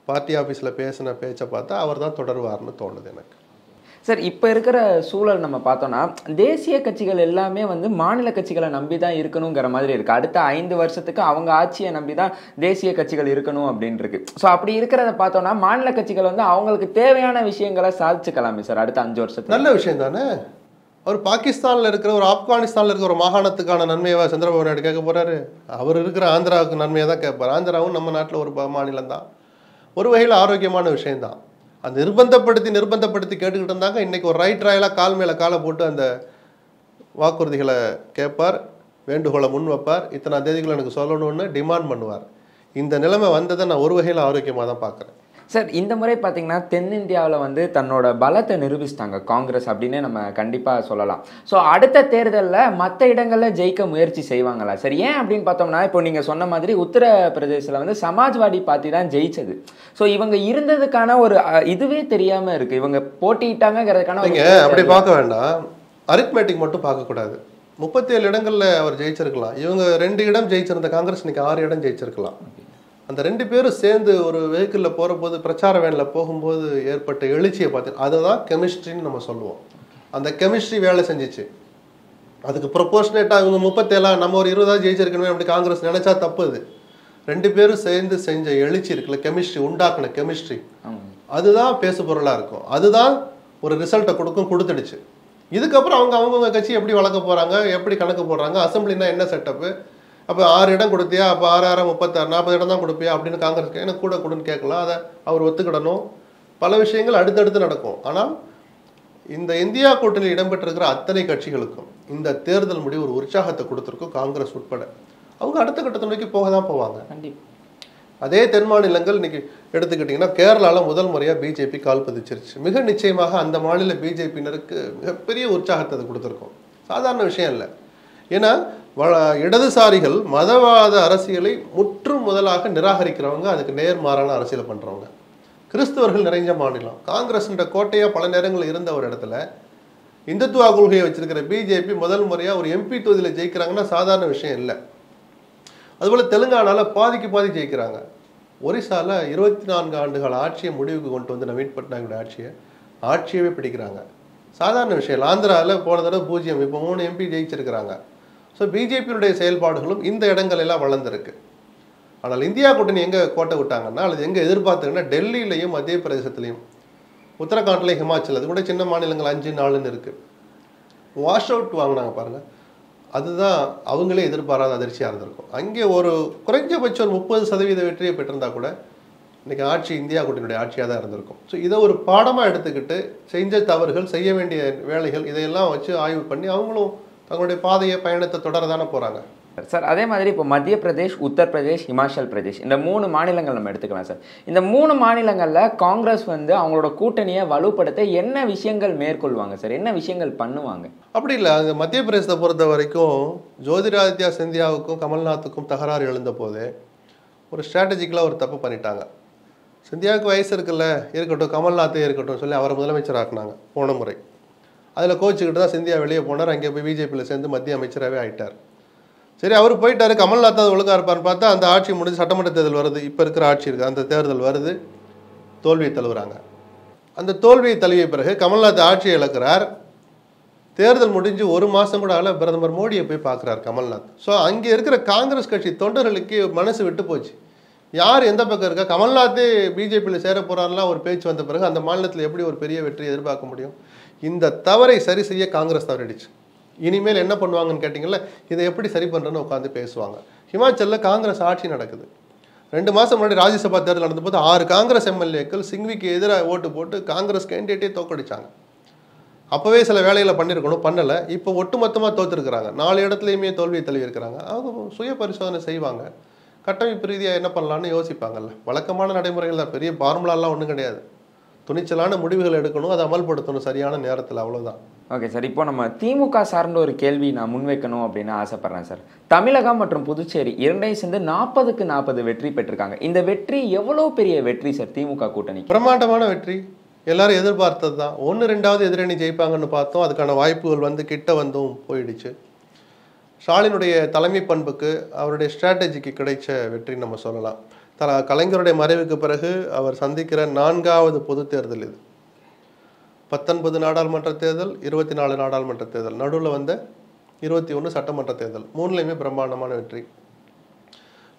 பார்ட்டி ஆஃபீஸில் பேசின பேச்சை பார்த்தா அவர் தான் தொடருவார்னு தோணுது எனக்கு. சார், இப்போ இருக்கிற சூழல் நம்ம பார்த்தோம்னா தேசிய கட்சிகள் எல்லாமே மாநில கட்சிகளை நம்பி தான் இருக்கணுங்கிற மாதிரி இருக்குது. அடுத்த 5 வருஷத்துக்கு அவங்க ஆட்சியை நம்பி தான் தேசிய கட்சிகள் இருக்கணும் அப்படின்னு இருக்கு. ஸோ அப்படி இருக்கிறத பார்த்தோம்னா மாநில கட்சிகள் அவங்களுக்கு தேவையான விஷயங்களை சாதிச்சுக்கலாமே சார் அடுத்த 5 வருஷத்துக்கு. நல்ல விஷயம் தானே. அவர் பாகிஸ்தானில் இருக்கிற ஒரு ஆப்கானிஸ்தானில் இருக்கிற ஒரு மாகாணத்துக்கான நன்மையை சந்திரபாபு நாயுடு கேட்க போறாரு. அவர் இருக்கிற ஆந்திராவுக்கு நன்மையை தான் கேட்பார். ஆந்திராவும் நம்ம நாட்டில் ஒரு மாநிலம் தான். ஒரு வகையில் ஆரோக்கியமான விஷயம்தான். அந்த நிர்பந்தப்படுத்தி கேட்டுக்கிட்டு இருந்தாங்க. இன்னைக்கு ஒரு ரைட் ராயலாக கால் மேலே காலை போட்டு அந்த வாக்குறுதிகளை கேட்பார், வேண்டுகோளை முன் வைப்பார், இத்தனை தேதிகளை எனக்கு சொல்லணும்னு டிமாண்ட் பண்ணுவார். இந்த நிலைமை வந்ததை நான் ஒரு வகையில் ஆரோக்கியமாக தான் பார்க்குறேன். சார், இந்த முறை பார்த்தீங்கன்னா தென்னிந்தியாவில் தன்னோட பலத்தை நிரூபிச்சிட்டாங்க காங்கிரஸ் அப்படின்னு நம்ம கண்டிப்பாக சொல்லலாம். ஸோ அடுத்த தேர்தலில் மற்ற இடங்களில் ஜெயிக்க முயற்சி செய்வாங்களா சார்? ஏன் அப்படின்னு பார்த்தோம்னா இப்போ நீங்கள் சொன்ன மாதிரி உத்தரப்பிரதேசில் சமாஜ்வாடி பார்ட்டி தான் ஜெயிச்சது. ஸோ இவங்க இருந்ததுக்கான ஒரு இதுவே தெரியாமல் இருக்குது. இவங்க போட்டிட்டாங்கிறதுக்கான அப்படி பார்க்க வேண்டாம். அரித்மேட்டிக் மட்டும் பார்க்கக்கூடாது. 37 இடங்களில் அவர் ஜெயிச்சிருக்கலாம். இவங்க 2 இடம் ஜெயிச்சிருந்த காங்கிரஸ் இன்னைக்கு 6 இடம் ஜெயிச்சிருக்கலாம். அந்த 2 பேரும் சேர்ந்து ஒரு வெஹிக்கிளில் போகிற போது பிரச்சார வேனில் போகும்போது ஏற்பட்ட எழுச்சியை பார்த்து அதுதான் கெமிஸ்ட்ரின்னு நம்ம சொல்லுவோம். அந்த கெமிஸ்ட்ரி வேலை செஞ்சிச்சு. அதுக்கு ப்ரொபோர்ஷனேட்டாக இவங்க 37 நம்ம ஒரு 20 ஜெயிச்சிருக்கணுமே அப்படி காங்கிரஸ் நினைச்சா தப்பு. அது 2 பேரும் சேர்ந்து செஞ்ச எழுச்சி இருக்குல்ல, கெமிஸ்ட்ரி உண்டாக்குன கெமிஸ்ட்ரி, அதுதான் பேசு பொருளாக இருக்கும். அதுதான் ஒரு ரிசல்ட்டை கொடுத்துடுச்சு. இதுக்கப்புறம் அவங்கவுங்க கட்சி எப்படி வளர்க்க போகிறாங்க, எப்படி கணக்கு போடுறாங்க, அசம்பிளினா என்ன செட்டப்பு, அப்போ 6 இடம் கொடுத்தியா, அப்போ 6 6 36 40 இடம் தான் கொடுப்பியா அப்படின்னு காங்கிரஸ் எனக்கு கூட கொடுன்னு கேட்கலாம். அதை அவர் ஒத்துக்கிடணும். பல விஷயங்கள் அடுத்தடுத்து நடக்கும். ஆனால் இந்த இந்தியா கூட்டணியில் இடம்பெற்றிருக்கிற அத்தனை கட்சிகளுக்கும் இந்த தேர்தல் முடிவு ஒரு உற்சாகத்தை கொடுத்துருக்கும், காங்கிரஸ் உட்பட. அவங்க அடுத்த கட்டத்தை நோக்கி போக தான் போவாங்க. அதே தென் மாநிலங்கள் இன்னைக்கு எடுத்துக்கிட்டிங்கன்னா கேரளாவில் முதல் முறையாக பிஜேபி கால் பதிச்சிருச்சு. மிக நிச்சயமாக அந்த மாநில பிஜேபியினருக்கு மிகப்பெரிய உற்சாகத்தை அது கொடுத்துருக்கும். சாதாரண விஷயம் இல்லை. ஏன்னா இடதுசாரிகள் மதவாத அரசியலை முற்றும் முதலாக நிராகரிக்கிறவங்க, அதுக்கு நேர்மாறான அரசியலை பண்ணுறவங்க. கிறிஸ்தவர்கள் நிறைஞ்ச மாநிலம், காங்கிரஸ்ன்ற கோட்டையாக பல நேரங்களில் இருந்த ஒரு இடத்துல இந்துத்துவா கொள்கையை வச்சிருக்கிற பிஜேபி முதல் முறையாக ஒரு எம்பி தொகுதியில் ஜெயிக்கிறாங்கன்னா சாதாரண விஷயம் இல்லை. அதுபோல் தெலுங்கானால பாதிக்கு பாதி ஜெயிக்கிறாங்க. ஒரிசால 24 ஆண்டுகள் ஆட்சியை முடிவுக்கு கொண்டு வந்து நவீன் பட்நாயக்கோட ஆட்சியவே பிடிக்கிறாங்க. சாதாரண விஷயம் இல்லை. ஆந்திராவில் போன தடவை 0, இப்போ 3 எம்பி ஜெயிச்சிருக்கிறாங்க. ஸோ பிஜேபியினுடைய செயல்பாடுகளும் இந்த இடங்கள் எல்லாம் வளர்ந்துருக்கு. ஆனால் இந்தியா கூட்டணி எங்கே கோட்டை விட்டாங்கன்னா, அல்லது எங்கே எதிர்பார்த்தாங்கன்னா, டெல்லியிலையும் மத்திய பிரதேசத்துலையும் உத்தரகாண்ட்லையும் ஹிமாச்சல், அது கூட சின்ன மாநிலங்கள் 5-4ன்னு இருக்குது, வாஷ் அவுட் வாங்கினாங்க பாருங்கள். அதுதான் அவங்களே எதிர்பாராத அதிர்ச்சியாக இருந்திருக்கும். அங்கே ஒரு குறைஞ்சபட்சம் ஒரு 30% வெற்றியை பெற்றிருந்தா கூட இன்றைக்கி ஆட்சி இந்தியா கூட்டணியுடைய ஆட்சியாக தான் இருந்திருக்கும். ஸோ இதை ஒரு பாடமாக எடுத்துக்கிட்டு செஞ்ச தவறுகள், செய்ய வேண்டிய வேலைகள், இதையெல்லாம் வச்சு ஆய்வு பண்ணி அவங்களும் தங்களுடைய பாதையை பயணத்தை தொடர தானே போகிறாங்க. சார் அதே மாதிரி இப்போ மத்திய பிரதேஷ், உத்தரப்பிரதேஷ், ஹிமாச்சல் பிரதேஷ் இந்த 3 மாநிலங்கள் நம்ம எடுத்துக்கலாம் சார். இந்த 3 மாநிலங்களில் காங்கிரஸ் வந்து அவங்களோட கூட்டணியை வலுப்படுத்த என்ன விஷயங்கள் மேற்கொள்வாங்க சார்? என்ன விஷயங்கள் பண்ணுவாங்க? அப்படி இல்லை, அங்கே மத்திய பிரதேசத்தை பொறுத்த வரைக்கும் ஜோதிராதித்யா சிந்தியாவுக்கும் கமல்நாத்துக்கும் தகராறு எழுந்த போதே ஒரு ஸ்ட்ராட்டஜிக்கலாக ஒரு தப்பு பண்ணிட்டாங்க. சிந்தியாவுக்கு வயசு இருக்குல்ல, இருக்கட்டும், கமல்நாத்தே இருக்கட்டும் சொல்லி அவரை முதலமைச்சர் ஆக்குனாங்க போன முறை. அதில் கோச்சுக்கிட்டு தான் சிந்தியா வெளியே போனார். அங்கே போய் பிஜேபியில் சேர்ந்து மத்திய அமைச்சராகவே ஆகிட்டார். சரி, அவர் போயிட்டாரு, கமல்நாத் அது ஒழுங்காக இருப்பார்னு பார்த்தா அந்த ஆட்சி முடிஞ்சு சட்டமன்ற தேர்தல் வருது. இப்போ இருக்கிற ஆட்சி இருக்குது, அந்த தேர்தல் வருது, தோல்வியை தழுவுறாங்க. அந்த தோல்வியை தழுவிய பிறகு கமல்நாத் ஆட்சியை இழக்கிறார். தேர்தல் முடிஞ்சு 1 மாதம் கூட ஆகல, பிரதமர் மோடியை போய் பார்க்குறார் கமல்நாத். ஸோ அங்கே இருக்கிற காங்கிரஸ் கட்சி தொண்டர்களுக்கு மனசு விட்டு போச்சு. யார் எந்த பக்கம் இருக்கா? கமல்நாத்தே பிஜேபியில் சேர போகிறாருலாம் ஒரு பேச்சு வந்த பிறகு அந்த மாநிலத்தில் எப்படி ஒரு பெரிய வெற்றியை எதிர்பார்க்க முடியும்? இந்த தவறை சரி செய்ய காங்கிரஸ் தவறிடுச்சு. இனிமேல் என்ன பண்ணுவாங்கன்னு கேட்டிங்கல்ல, இதை எப்படி சரி பண்ணுறேன்னு உட்காந்து பேசுவாங்க. ஹிமாச்சலில் காங்கிரஸ் ஆட்சி நடக்குது. 2 மாதம் முன்னாடி ராஜ்யசபா தேர்தல் நடந்தபோது 6 காங்கிரஸ் எம்எல்ஏக்கள் சிங்விக்கு எதிராக ஓட்டு போட்டு காங்கிரஸ் கேண்டிடேட்டே தோக்கடிச்சாங்க. அப்போவே சில வேலைகளை பண்ணியிருக்கணும், பண்ணலை. இப்போ ஒட்டுமொத்தமாக தோற்றுருக்குறாங்க. 4 இடத்துலையுமே தோல்வியை தழுவியிருக்கிறாங்க. அவங்க சுய பரிசோதனை செய்வாங்க. கட்டமைப்பு ரீதியாக என்ன பண்ணலான்னு யோசிப்பாங்கல்ல. வழக்கமான நடைமுறைகள் தான், பெரிய ஃபார்முலாலாம் ஒன்றும் கிடையாது. துணிச்சலான முடிவுகள் எடுக்கணும், அதை அமல்படுத்தணும் சரியான நேரத்தில், அவ்வளோதான். ஓகே சார், இப்போ நம்ம திமுக சார்ந்த ஒரு கேள்வி நான் முன்வைக்கணும் அப்படின்னு ஆசைப்படுறேன் சார். தமிழகம் மற்றும் புதுச்சேரி 2ஐயும் சேர்ந்து 40க்கு 40 வெற்றி பெற்றிருக்காங்க. இந்த வெற்றி எவ்வளோ பெரிய வெற்றி சார் திமுக கூட்டணி? பிரம்மாண்டமான வெற்றி, எல்லாரும் எதிர்பார்த்தது தான். 1-2வது எதிரணி ஜெயிப்பாங்கன்னு பார்த்தோம். அதுக்கான வாய்ப்புகள் வந்து கிட்ட வந்தும் போயிடுச்சு. ஸ்டாலினுடைய தலைமை பண்புக்கு, அவருடைய ஸ்ட்ராட்டஜிக்கு கிடைச்ச வெற்றின்னு நம்ம சொல்லலாம். கலைஞருடைய மறைவுக்கு பிறகு அவர் சந்திக்கிற 4வது பொது தேர்தல் இது. 19 நாடாளுமன்ற தேர்தல், 24 நாடாளுமன்ற தேர்தல், நடுவில் வந்த 21 சட்டமன்ற தேர்தல், 3லையுமே பிரம்மாண்டமான வெற்றி.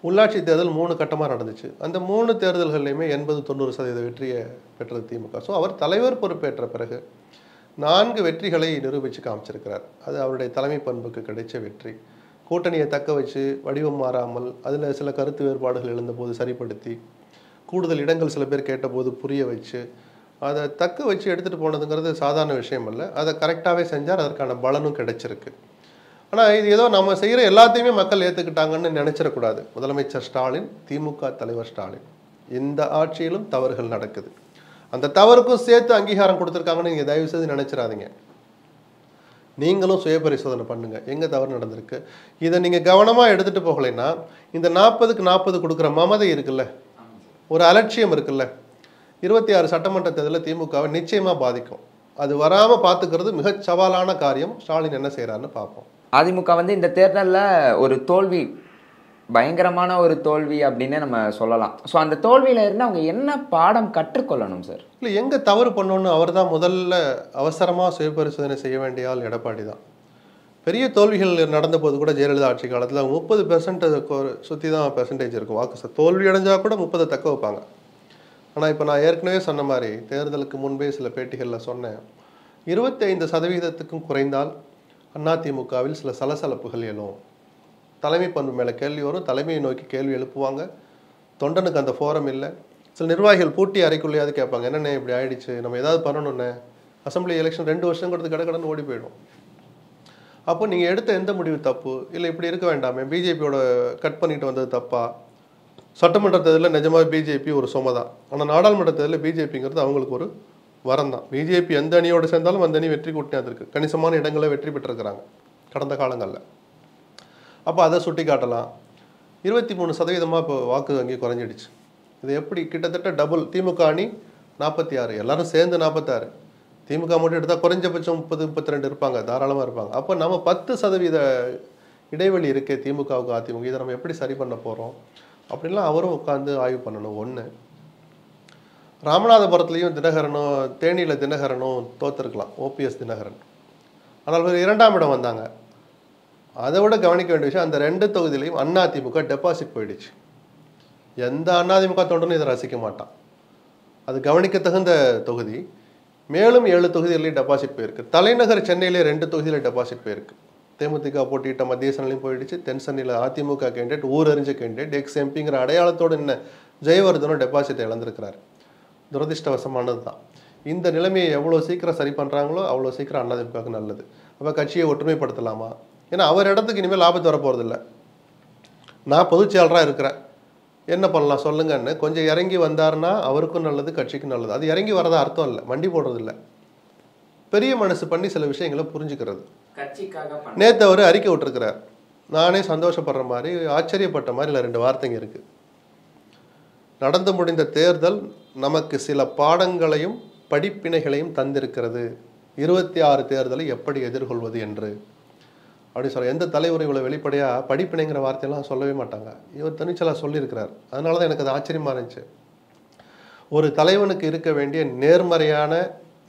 உள்ளாட்சி தேர்தல் 3 கட்டமாக நடந்துச்சு. அந்த 3 தேர்தல்கள்லையுமே 80-90% வெற்றியை பெற்றது திமுக. ஸோ அவர் தலைவர் பொறுப்பேற்ற பிறகு 4 வெற்றிகளை நிரூபித்து காமிச்சிருக்கிறார். அது அவருடைய தலைமை பண்புக்கு கிடைச்ச வெற்றி. கூட்டணியை தக்க வச்சு, வடிவம் மாறாமல், அதில் சில கருத்து வேறுபாடுகள் எழுந்தபோது சரிப்படுத்தி, கூடுதல் இடங்கள் சில பேர் கேட்டபோது புரிய வச்சு, அதை தக்க வச்சு எடுத்துகிட்டு போனதுங்கிறது சாதாரண விஷயம் இல்லை. அதை கரெக்டாகவே செஞ்சார், அதற்கான பலனும் கிடைச்சிருக்கு. ஆனால் இது ஏதோ நம்ம செய்கிற எல்லாத்தையுமே மக்கள் ஏற்றுக்கிட்டாங்கன்னு நினச்சிடக்கூடாது. முதலமைச்சர் ஸ்டாலின், திமுக தலைவர் ஸ்டாலின், இந்த ஆட்சியிலும் தவறுகள் நடக்குது. அந்த தவறுக்கும் சேர்த்து அங்கீகாரம் கொடுத்துருக்காங்கன்னு நீங்கள் தயவு செய்து நினச்சிடாதீங்க. நீங்களும் சுய பரிசோதனை பண்ணுங்கள், எங்கே தவறு நடந்திருக்கு. இதை நீங்கள் கவனமாக எடுத்துகிட்டு போகலைன்னா இந்த 40க்கு 40 கொடுக்குற மமதை இருக்குல்ல, ஒரு அலட்சியம் இருக்குல்ல, 26 சட்டமன்ற தேர்தலில் திமுகவை நிச்சயமாக பாதிக்கும். அது வராமல் பார்த்துக்கிறது மிக சவாலான காரியம். ஸ்டாலின் என்ன செய்கிறாருன்னு பார்ப்போம். அதிமுக வந்து இந்த தேர்தலில் ஒரு தோல்வி, பயங்கரமான ஒரு தோல்வி அப்படின்னு நம்ம சொல்லலாம். ஸோ அந்த தோல்வியில இருந்து அவங்க என்ன பாடம் கற்றுக்கொள்ளணும் சார்? இல்லை, எங்கே தவறு பண்ணணும்னு அவர் தான் முதல்ல அவசரமாக சுய பரிசோதனை செய்ய வேண்டிய ஆள் எடப்பாடி தான். பெரிய தோல்விகள் நடந்தபோது கூட ஜெயலலிதா ஆட்சி காலத்தில் 30% சுற்றி தான் பெர்சன்டேஜ் இருக்கும் வாக்கு. தோல்வி அடைஞ்சால் கூட 30 தக்க வைப்பாங்க. ஆனால் இப்போ நான் ஏற்கனவே சொன்ன மாதிரி தேர்தலுக்கு முன்பே சில பேட்டிகளில் சொன்னேன், 25%க்கும் குறைந்தால் அதிமுகவில் சில சலசலப்புகள் எழும். தலைமை பண்பு மேலே கேள்வி வரும், தலைமையை நோக்கி கேள்வி எழுப்புவாங்க. தொண்டனுக்கு அந்த ஃபோரம் இல்லை. சில நிர்வாகிகள் பூட்டி அறைக்குள்ளேயாவது கேட்பாங்க, என்னென்ன இப்படி ஆயிடுச்சு, நம்ம ஏதாவது பண்ணணும்னே. அசம்பிளி எலெக்ஷன் 2 வருஷம் கொடுத்து கடகடன்னு ஓடி போயிடும். அப்போ நீங்கள் எடுத்த எந்த முடிவு தப்பு, இல்லை இப்படி இருக்க வேண்டாமே, பிஜேபியோட கட் பண்ணிட்டு வந்தது தப்பா? சட்டமன்ற தேர்தலில் நிஜமாக பிஜேபி ஒரு சுமை தான். ஆனால் நாடாளுமன்ற தேர்தலில் பிஜேபிங்கிறது அவங்களுக்கு ஒரு வரம் தான். பிஜேபி எந்த அணியோடு சேர்ந்தாலும் அந்த அணி வெற்றி கூட்டினது இருக்குது. கணிசமான இடங்களில் வெற்றி பெற்றிருக்கிறாங்க கடந்த காலங்களில். அப்போ அதை சுட்டி காட்டலாம். 23% இப்போ வாக்கு வங்கி குறைஞ்சிடுச்சு. இது எப்படி கிட்டத்தட்ட டபுள். திமுக அணி 46, எல்லாரும் சேர்ந்து 46. திமுக மட்டும் எடுத்தால் குறைஞ்சபட்சம் 30-32 இருப்பாங்க, தாராளமாக இருப்பாங்க. அப்போ நம்ம 10% இடைவெளி இருக்கே திமுகவுக்கு அதிமுக, இதை நம்ம எப்படி சரி பண்ண போகிறோம் அப்படின்லாம் அவரும் உட்காந்து ஆய்வு பண்ணணும். ஒன்று, ராமநாதபுரத்துலேயும் தினகரனும் தேனியில் தினகரனும் தோற்றுருக்கலாம், ஓபிஎஸ் தினகரன். ஆனால் 2ஆம் இடம் வந்தாங்க. அதை விட கவனிக்க வேண்டிய விஷயம், அந்த 2 தொகுதியிலையும் அதிமுக டெபாசிட் போயிடுச்சு. எந்த அதிமுக தொண்டனும் இதை ரசிக்க மாட்டான். அது கவனிக்க தகுந்த தொகுதி. மேலும் 7 தொகுதிகளில் டெபாசிட் போயிருக்கு. தலைநகர் சென்னையிலே 2 தொகுதியில் டெபாசிட் போயிருக்கு. தேமுதிக போட்டியிட்ட மத்திய சென்னையிலையும் போயிடுச்சு. தென் சென்னையில் அதிமுக கேண்டிடேட், ஊரறிஞ்ச கேண்டிடேட், எக்ஸ் எம்பிங்கிற அடையாளத்தோடு என்ன ஜெயவர்தனும் டெபாசிட் இழந்திருக்கிறார். துரதிருஷ்டவசமானது தான். இந்த நிலைமையை எவ்வளோ சீக்கிரம் சரி பண்ணுறாங்களோ அவ்வளோ சீக்கிரம் அதிமுகவுக்கு நல்லது. அப்போ கட்சியை ஒற்றுமைப்படுத்தலாமா? ஏன்னா அவர் இடத்துக்கு இனிமேல் ஆபத்து வரப்போகிறதில்ல. நான் பொதுச் செயலராக இருக்கிறேன், என்ன பண்ணலாம் சொல்லுங்கன்னு கொஞ்சம் இறங்கி வந்தார்னா அவருக்கும் நல்லது, கட்சிக்கும் நல்லது. அது இறங்கி வரதா அர்த்தம் இல்லை, மண்டி போடுறதில்லை. பெரிய மனசு பண்ணி சில விஷயங்களை புரிஞ்சுக்கிறது. நேற்று அவர் அறிக்கை விட்டுருக்கிறார். நானே சந்தோஷப்படுற மாதிரி, ஆச்சரியப்பட்ட மாதிரி இல்லை 2 வார்த்தைங்க இருக்குது. நடந்து முடிந்த தேர்தல் நமக்கு சில பாடங்களையும் படிப்பினைகளையும் தந்திருக்கிறது. 26 தேர்தலை எப்படி எதிர்கொள்வது என்று அப்படின்னு சொல்ல. எந்த தலைவர் இவ்வளோ வெளிப்படையாக படிப்பினைங்கிற வார்த்தையெல்லாம் சொல்லவே மாட்டாங்க. இவர் தனிச்சலாக சொல்லியிருக்கிறார். அதனால தான் எனக்கு அது ஆச்சரியமாக இருந்துச்சு. ஒரு தலைவனுக்கு இருக்க வேண்டிய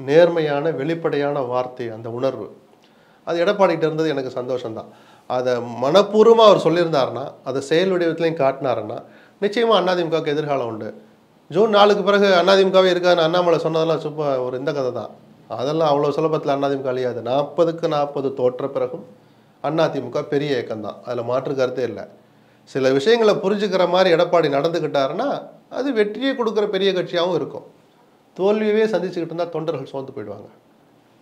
நேர்மையான வெளிப்படையான வார்த்தை, அந்த உணர்வு, அது எடப்பாடிகிட்ட இருந்தது எனக்கு சந்தோஷம்தான். அதை மனப்பூர்வமாக அவர் சொல்லியிருந்தாருன்னா, அதை செயல் வடிவத்திலையும் காட்டினாருன்னா நிச்சயமாக அதிமுகவுக்கு எதிர்காலம் உண்டு. ஜூன் 4க்கு பிறகு அதிமுகவே இருக்காதுன்னு அண்ணாமலை சொன்னதெல்லாம் சும்மா ஒரு இந்த கதை தான். அதெல்லாம் அவ்வளோ சுலபத்தில் அதிமுக அழியாது. 40க்கு 40 தோற்ற பிறகும் அதிமுக பெரிய இயக்கம் தான், அதில் மாற்று கருத்தே இல்லை. சில விஷயங்களை புரிஞ்சுக்கிற மாதிரி எடப்பாடி நடந்துக்கிட்டாருன்னா அது வெற்றியை கொடுக்குற பெரிய கட்சியாகவும் இருக்கும். தோல்வியவே சந்திச்சுக்கிட்டு இருந்தால் தொண்டர்கள் சோர்ந்து போயிடுவாங்க.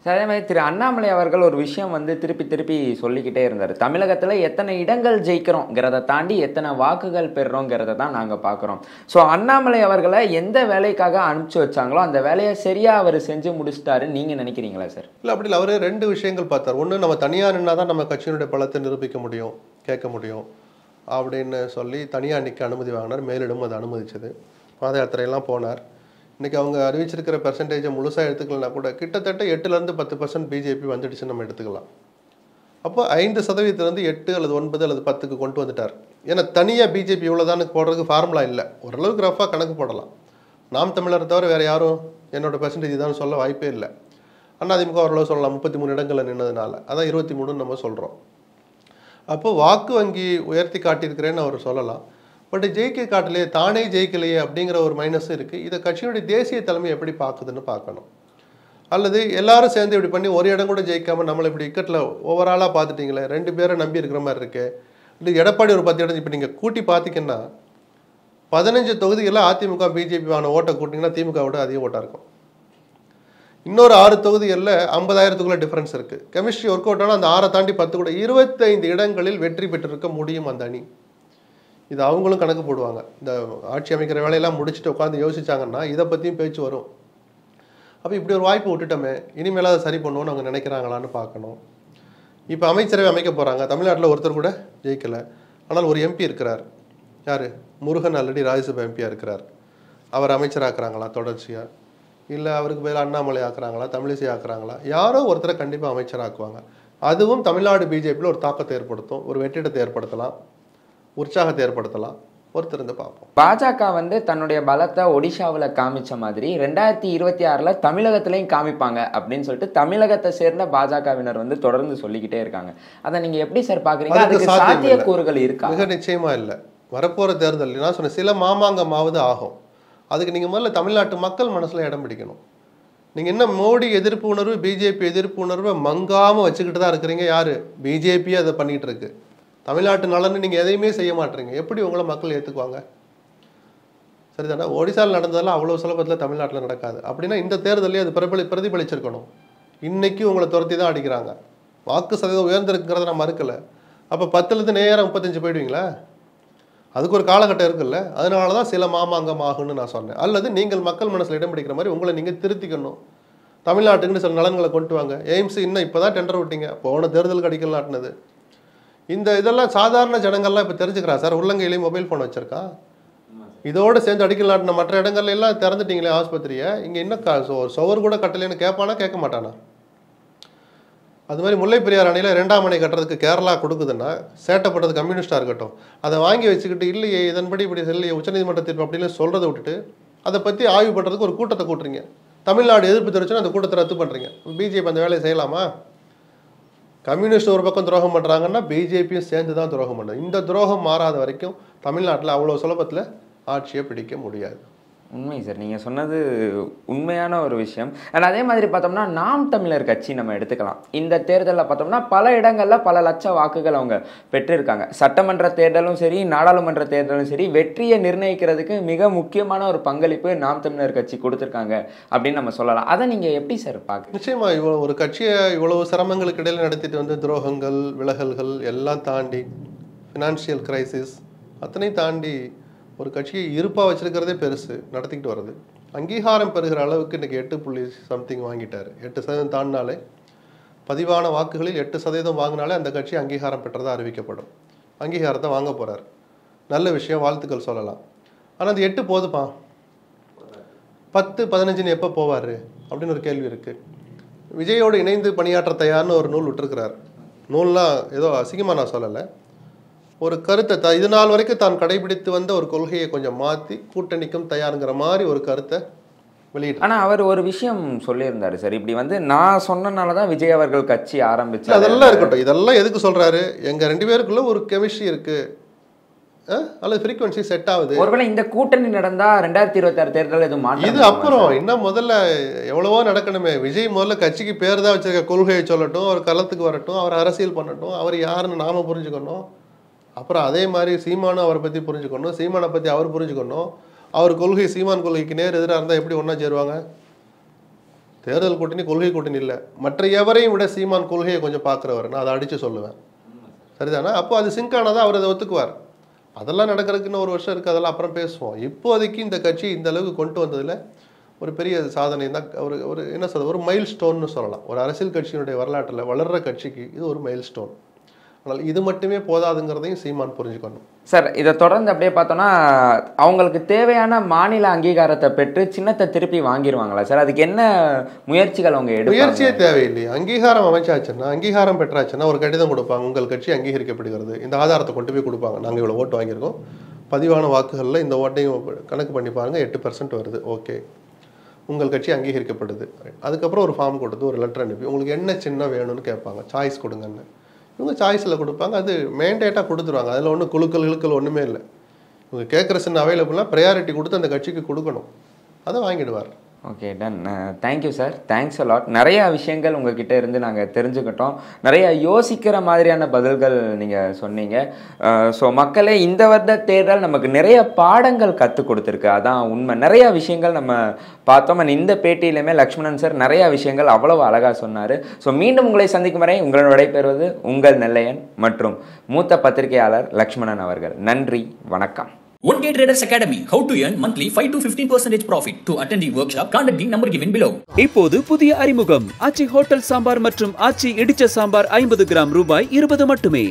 அதே மாதிரி திரு அண்ணாமலை அவர்கள் ஒரு விஷயம் திருப்பி சொல்லிக்கிட்டே இருந்தார். தமிழகத்தில் எத்தனை இடங்கள் ஜெயிக்கிறோங்கிறத தாண்டி எத்தனை வாக்குகள் பெறுறோங்கிறத தான் நாங்கள் பார்க்குறோம். ஸோ அண்ணாமலை அவர்களை எந்த வேலைக்காக அனுப்பிச்சு வச்சாங்களோ அந்த வேலையை சரியாக அவர் செஞ்சு முடிச்சிட்டாருன்னு நீங்கள் நினைக்கிறீங்களா சார்? இல்லை, அப்படி இல்லை. அவர் 2 விஷயங்கள் பார்த்தார். ஒன்று, நம்ம தனியாக நின்னா தான் நம்ம கட்சியினுடைய பலத்தை நிரூபிக்க முடியும், கேட்க முடியும் அப்படின்னு சொல்லி தனியாக நிற்க அனுமதி வாங்கினார். மேலிடம் அது அனுமதிச்சது. பாத யாத்திரையெல்லாம் போனார். இன்றைக்கி அவங்க அறிவிச்சிருக்கிற பெர்சன்டேஜை முழுசாக எடுத்துக்கலனா கூட கிட்டத்தட்ட 8லேருந்து 10% பிஜேபி வந்துடுச்சுன்னு நம்ம எடுத்துக்கலாம். அப்போ 5%லேருந்து 8 அல்லது 9 அல்லது 10க்கு கொண்டு வந்துட்டார். ஏன்னா தனியாக பிஜேபி இவ்வளோதானு போடுறதுக்கு ஃபார்முலா இல்லை. ஓரளவுக்கு ரஃபாக கணக்கு போடலாம். நாம் தமிழரை தவிர வேறு யாரும் என்னோட பெர்சன்டேஜ் தான் சொல்ல வாய்ப்பே இல்லை. அதிமுக ஓரளவு சொல்லலாம், 33 இடங்களில் நின்னதுனால. அதான் 23 நம்ம சொல்கிறோம். அப்போ வாக்கு வங்கி உயர்த்தி காட்டியிருக்கிறேன்னு அவர் சொல்லலாம். பட் ஜெயிக்க காட்டலையே, தானே ஜெயிக்கலையே அப்படிங்கிற ஒரு மைனஸும் இருக்குது. இதை கட்சியுடைய தேசிய தலைமை எப்படி பார்க்குதுன்னு பார்க்கணும். அல்லது எல்லாரும் சேர்ந்து இப்படி பண்ணி ஒரு இடம் கூட ஜெயிக்காமல் நம்மளை இப்படி இக்கட்டில் ஓவராலாக பார்த்துட்டிங்களே, 2 பேரை நம்பி இருக்கிற மாதிரி இருக்கு. இல்லை எடப்பாடி ஒரு 10 இடம், இப்போ நீங்கள் கூட்டி பார்த்திங்கன்னா 15 தொகுதிகளில் அதிமுக பிஜேபி வாங்கின ஓட்டை கூட்டிங்கன்னா திமுக விட அதிக ஓட்டாக இருக்கும். இன்னொரு 6 தொகுதிகளில் 50,000க்குள்ளே டிஃப்ரென்ஸ் இருக்குது. கெமிஸ்ட்ரி ஒர்க் அவுட் ஆனால் அந்த 6 தாண்டி 10 கூட 25 இடங்களில் வெற்றி பெற்றிருக்க முடியும் அந்த அணி. இது அவங்களும் கணக்கு போடுவாங்க. இந்த ஆட்சி அமைக்கிற வேலையெல்லாம் முடிச்சுட்டு உட்காந்து யோசிச்சாங்கன்னா இதை பற்றியும் பேச்சு வரும். அப்போ இப்படி ஒரு வாய்ப்பு விட்டுட்டோமே, இனிமேல் அதை சரி பண்ணுவோன்னு அவங்க நினைக்கிறாங்களான்னு பார்க்கணும். இப்போ அமைச்சரவை அமைக்க போகிறாங்க. தமிழ்நாட்டில் ஒருத்தர் கூட ஜெயிக்கலை. ஆனால் ஒரு எம்பி இருக்கிறார். யார்? முருகன் ஆல்ரெடி ராஜ்யசபா எம்பியாக இருக்கிறார். அவர் அமைச்சராக்குறாங்களா தொடர்ச்சியாக? இல்லை அவருக்கு பதிலாக அண்ணாமலை ஆக்குறாங்களா, தமிழிசை ஆக்குறாங்களா? யாரோ ஒருத்தரை கண்டிப்பாக அமைச்சராக்குவாங்க. அதுவும் தமிழ்நாடு பிஜேபியில் ஒரு தாக்கத்தை ஏற்படுத்தும், ஒரு வெற்றிடத்தை ஏற்படுத்தலாம், உற்சாகத்தை ஏற்படுத்தலாம். பொறுத்திருந்து பார்ப்போம். பாஜக தன்னுடைய பலத்தை ஒடிஷாவில் காமிச்ச மாதிரி 2026 தமிழகத்திலையும் காமிப்பாங்க அப்படின்னு சொல்லிட்டு தமிழகத்தை சேர்ந்த பாஜகவினர் தொடர்ந்து சொல்லிக்கிட்டே இருக்காங்க. அதை நீங்க எப்படி சார் பாக்குறீங்க? அதுக்கு சாத்தியக்கூறுகள் இருக்கா? மிக நிச்சயமா இல்லை. வரப்போற தேர்தல் நான் சொன்ன சில மாமாங்கமாவது ஆகும். அதுக்கு நீங்க முதல்ல தமிழ்நாட்டு மக்கள் மனசுல இடம் பிடிக்கணும். நீங்க என்ன மோடி எதிர்ப்பு உணர்வு, பிஜேபி எதிர்ப்பு உணர்வை மங்காம வச்சுக்கிட்டு தான் இருக்கிறீங்க. யாரு? பிஜேபி அதை பண்ணிட்டு இருக்கு. தமிழ்நாட்டு நலன்னு நீங்கள் எதையுமே செய்ய மாட்டீங்க. எப்படி உங்களை மக்கள் ஏற்றுக்குவாங்க? சரிதானே? ஒடிசாவில் நடந்ததெல்லாம் அவ்வளோ சுலபத்தில் தமிழ்நாட்டில் நடக்காது. அப்படின்னா இந்த தேர்தலே அது பிரதிபலிச்சிருக்கணும். இன்னைக்கு உங்களை துரத்தி தான் அடிக்கிறாங்க. வாக்கு சதவீதம் உயர்ந்திருக்கிறத நான் மறுக்கலை. அப்போ 10லேருந்து நேரம் 35 போயிடுவீங்களா? அதுக்கு ஒரு காலகட்டம் இருக்குல்ல. அதனால தான் சில மாமாங்கம் ஆகுன்னு நான் சொன்னேன். அல்லது நீங்கள் மக்கள் மனசில் இடம் பிடிக்கிற மாதிரி உங்களை நீங்கள் திருத்திக்கணும். தமிழ்நாட்டுக்குன்னு சில நலன்களை கொண்டு வாங்க. எய்ம்ஸ் இன்னும் இப்போ தான் டெண்டர் விட்டீங்க, போன தேர்தலுக்கு அடிக்கலாட்டினது. இதெல்லாம் சாதாரண ஜனங்கள்லாம் இப்போ தெரிஞ்சுக்கிறா சார். உள்ளங்கையிலேயே மொபைல் ஃபோன் வச்சுருக்கான். இதோடு சேர்ந்து அடிக்கல் நாட்டின மற்ற இடங்கள்ல எல்லாம் திறந்துட்டீங்களே ஆஸ்பத்திரியை, இங்கே இன்னும் சுவர் கூட கட்டலைன்னு கேட்பானா கேட்க மாட்டானா? அது மாதிரி முல்லை பெரியார் அணையில் 2ஆம் அணை கட்டுறதுக்கு கேரளா கொடுக்குதுன்னா சேட்டப்பட்டது கம்யூனிஸ்டாக இருக்கட்டும், அதை வாங்கி வச்சுக்கிட்டு இல்லையே இதன்படி இப்படி இல்லையே உச்சநீதிமன்ற தீர்ப்பு அப்படின்னு சொல்கிறத விட்டுட்டு அதை பற்றி ஆய்வு பண்ணுறதுக்கு ஒரு கூட்டத்தை கூட்டுறீங்க. தமிழ்நாடு எதிர்ப்பு தெரிவிச்சுன்னா அந்த கூட்டத்தை ரத்து பண்ணுறீங்க. பிஜேபி அந்த வேலையை செய்யலாமா? கம்யூனிஸ்ட் ஒரு பக்கம் துரோகம் பண்ணுறாங்கன்னா பிஜேபியும் சேர்ந்து தான் துரோகம் பண்ணுறது. இந்த துரோகம் மாறாத வரைக்கும் தமிழ்நாட்டில் அவ்வளோ சுலபத்தில் ஆட்சியை பிடிக்க முடியாது. உண்மை சார், நீங்கள் சொன்னது உண்மையான ஒரு விஷயம். அண்ட் அதே மாதிரி பார்த்தோம்னா நாம் தமிழர் கட்சி நம்ம எடுத்துக்கலாம். இந்த தேர்தலில் பார்த்தோம்னா பல இடங்களில் பல லட்ச வாக்குகள் அவங்க பெற்றிருக்காங்க. சட்டமன்ற தேர்தலும் சரி, நாடாளுமன்ற தேர்தலும் சரி, வெற்றியை நிர்ணயிக்கிறதுக்கு மிக முக்கியமான ஒரு பங்களிப்பு நாம் தமிழர் கட்சி கொடுத்துருக்காங்க அப்படின்னு நம்ம சொல்லலாம். அதை நீங்கள் எப்படி சார் பார்க்க? நிச்சயமாக இவ்வளோ ஒரு கட்சியை இவ்வளவு சிரமங்களுக்கு இடையில் நடத்திட்டு வந்து துரோகங்கள் விலகல்கள் எல்லாம் தாண்டி ஃபினான்ஷியல் கிரைசிஸ் அத்தனை தாண்டி ஒரு கட்சியை இருப்பாக வச்சிருக்கிறதே பெருசு நடத்திக்கிட்டு வருது. அங்கீகாரம் பெறுகிற அளவுக்கு இன்றைக்கி 8.something வாங்கிட்டார். 8% தாண்டினாலே, பதிவான வாக்குகளில் 8% வாங்கினாலே அந்த கட்சி அங்கீகாரம் பெற்றதாக அறிவிக்கப்படும். அங்கீகாரத்தை வாங்க போகிறார். நல்ல விஷயம், வாழ்த்துக்கள் சொல்லலாம். ஆனால் அந்த 8 போதுமா? 10, 15 எப்போ போவார் அப்படின்னு ஒரு கேள்வி இருக்குது. விஜயோடு இணைந்து பணியாற்ற தயார்னு ஒரு நூல் விட்டுருக்கிறார். நூல்லாம் ஏதோ அசிங்கமாக நான் சொல்லலை. ஒரு கருத்தை இது நாள் வரைக்கும் தான் கடைபிடித்து வந்த ஒரு கொள்கையை கொஞ்சம் மாற்றி கூட்டணிக்கும் தயாருங்கிற மாதிரி ஒரு கருத்தை வெளியிட்டு. ஆனால் அவர் ஒரு விஷயம் சொல்லியிருந்தாரு சார், இப்படி வந்து நான் சொன்னனால தான் விஜய் அவர்கள் கட்சி ஆரம்பிச்சு. அதெல்லாம் இருக்கட்டும், இதெல்லாம் எதுக்கு சொல்றாரு? எங்க 2 பேருக்குள்ள ஒரு கெமிஸ்ட்ரி இருக்கு அல்லது ஃப்ரீக்வன்சி செட் ஆகுது. ஒருவேளை இந்த கூட்டணி நடந்தா 2026 தேர்தல் எதுவும் மாற்றம் இது அப்புறம் இன்னும் முதல்ல எவ்வளவோ நடக்கணுமே. விஜய் முதல்ல கட்சிக்கு பேர் தான் வச்சிருக்க, கொள்கையை சொல்லட்டும், அவர் களத்துக்கு வரட்டும், அவர் அரசியல் பண்ணட்டும், அவர் யாருன்னு நாம புரிஞ்சுக்கணும். அப்புறம் அதே மாதிரி சீமானும் அவரை பற்றி புரிஞ்சுக்கணும், சீமானை பற்றி அவர் புரிஞ்சுக்கணும். அவர் கொள்கை சீமான் கொள்கைக்கு நேர் எதிராக இருந்தால் எப்படி ஒன்றா சேருவாங்க? தேர்தல் கூட்டணி கொள்கை கூட்டணி இல்லை. மற்ற எவரையும் விட சீமான் கொள்கையை கொஞ்சம் பார்க்குறவர், நான் அதை அடித்து சொல்லுவேன். சரிதானா? அப்போ அது சிங்க் ஆனதான் அவர் அதை ஒத்துக்குவார். அதெல்லாம் நடக்கிறதுக்கு இன்னும் 1 வருஷம் இருக்குது, அதெல்லாம் அப்புறம் பேசுவோம். இப்போதைக்கு இந்த கட்சி இந்த அளவுக்கு கொண்டு வந்ததில் ஒரு பெரிய சாதனை தான். ஒரு என்ன சொல்றது, ஒரு மைல் ஸ்டோன்னு சொல்லலாம். ஒரு அரசியல் கட்சியினுடைய வரலாற்றில் வளர்கிற கட்சிக்கு இது ஒரு மைல் ஸ்டோன். ஆனால் இது மட்டுமே போதாதுங்கிறதையும் சீமான் புரிஞ்சுக்கணும். சார், இதை தொடர்ந்து அப்படியே பார்த்தோன்னா அவங்களுக்கு தேவையான மாநில அங்கீகாரத்தை பெற்று சின்னத்தை திருப்பி வாங்கிடுவாங்களா சார்? அதுக்கு என்ன முயற்சிகள் அவங்க எடுப்பாங்க? முயற்சியே தேவையில்லை. அங்கீகாரம் அமைச்சாச்சுன்னா, அங்கீகாரம் பெற்றாச்சுன்னா ஒரு கடிதம் கொடுப்பாங்க, உங்கள் கட்சி அங்கீகரிக்கப்படுகிறது, இந்த ஆதாரத்தை கொண்டு போய் கொடுப்பாங்க. நாங்கள் இவ்வளோ ஓட்டு வாங்கியிருக்கோம், பதிவான வாக்குகளில் இந்த ஓட்டையும் கணக்கு பண்ணி பாருங்கள், 8% வருது, ஓகே, உங்கள் கட்சி அங்கீகரிக்கப்படுது. அதுக்கப்புறம் ஒரு ஃபார்ம் கொடுத்து ஒரு லெட்டர் அனுப்பி உங்களுக்கு என்ன சின்னம் வேணும்னு கேட்பாங்க, சாய்ஸ் கொடுங்கன்னு. இவங்க சாய்ஸில் கொடுப்பாங்க, அது மேண்டேட்டாக கொடுத்துருவாங்க. அதில் ஒன்றும் குழுக்கள் ஒன்றுமே இல்லை. இவங்க கேட்குற சின்ன அவைலபிளாக ப்ரையாரிட்டி கொடுத்து அந்த கட்சிக்கு கொடுக்கணும், அதை வாங்கிடுவார். Okay, done. Thank you sir, thanks a lot. நிறையா விஷயங்கள் உங்ககிட்ட இருந்து நாங்கள் தெரிஞ்சுக்கிட்டோம். நிறையா யோசிக்கிற மாதிரியான பதில்கள் நீங்கள் சொன்னீங்க. ஸோ மக்களே, இந்த வருட தேர்தல் நமக்கு நிறைய பாடங்கள் கற்றுக் கொடுத்துருக்கு, அதான் உண்மை. நிறையா விஷயங்கள் நம்ம பார்த்தோம். அண்ட் இந்த பேட்டியிலுமே லக்ஷ்மணன் சார் நிறையா விஷயங்கள் அவ்வளவு அழகாக சொன்னார். ஸோ மீண்டும் உங்களை சந்திக்கும் வரை உங்களுடன் விடைபெறுவது உங்கள் நெல்லையன் மற்றும் மூத்த பத்திரிகையாளர் லக்ஷ்மணன் அவர்கள். நன்றி, வணக்கம். 1K Traders Academy. How to earn monthly 5 to 15% profit. To attend the workshop, contact the number given below. இப்போது புதிய அறிமுகம் ஆச்சி ஹோட்டல் சாம்பார் மற்றும் ஆச்சி இடிச்ச சாம்பார் 50 கிராம் ரூபாய் 20 மட்டுமே.